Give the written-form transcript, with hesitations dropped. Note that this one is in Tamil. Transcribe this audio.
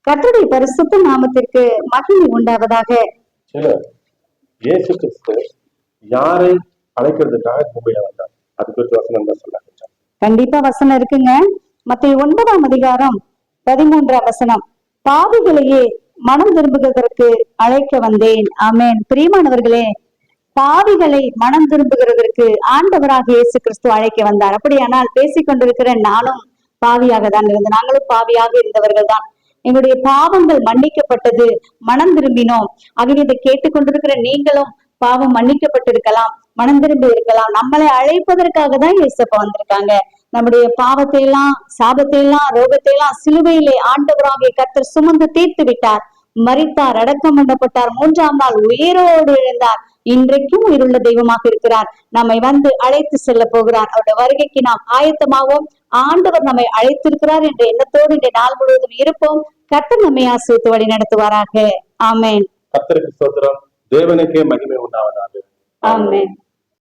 கர்த்தருடைய பரிசுத்த நாமத்திற்கு மகிமை உண்டாவதாக. இயேசு கிறிஸ்து யாரை அழைக்கிறதுக்காக பூமியில வந்தார்? அது குறித்து வசனம் தான் சொன்னாங்க. கண்டிப்பா வசனம் இருக்குங்க. மத்தேயு 9ஆம் அதிகாரம் 13ஆம் வசனம், பாவிகளையே மனம் திரும்புகிறதற்கு அழைக்க வந்தேன். ஆமென். பிரியமானவர்களே, பாவிகளை மனம் திரும்புகிறதற்கு ஆண்டவராக இயேசு கிறிஸ்து அழைக்க வந்தார். அப்படியானால் பேசிக்கொண்டிருக்கிற நானும் பாவியாக தான் இருந்தேன். நாங்களும் பாவியாக இருந்தவர்கள் தான். எங்களுடைய பாவங்கள் மன்னிக்கப்பட்டது, மனம் திரும்பினோம். ஆகவே இதை கேட்டுக்கொண்டிருக்கிற நீங்களும் பாவம் மன்னிக்கப்பட்டிருக்கலாம், மனம் திரும்பி இருக்கலாம். நம்மளை அழைப்பதற்காக தான் இயேசப்பா வந்திருக்காங்க. நம்முடைய பாவத்தை எல்லாம், சாபத்தை எல்லாம், ரோகத்தை எல்லாம் சிலுவையிலே ஆண்டவராகிய கர்த்தர் சுமந்து தீர்த்து விட்டார். மரித்தார், அடக்கம் பண்ணப்பட்டார், 3ஆம் நாள் உயிரோடு எழுந்தார். இன்றைக்கும் உயிருள்ள தெய்வமாக இருக்கிறார். நம்மை வந்து அழைத்து செல்ல போகிறார். அவருடைய வருகைக்கு நாம் ஆயத்தமாகவும் ஆண்டவர் நம்மை அழைத்திருக்கிறார் என்ற எண்ணத்தோடு இந்த நாள் முழுவதும் இருப்போம். கர்த்தர் நம்மை ஆசீர்வதித்து வழி நடத்துவாராக. ஆமென். கர்த்தருக்கு ஸ்தோத்திரம். தேவனுக்கே மகிமை உண்டாவதாக. ஆமென்.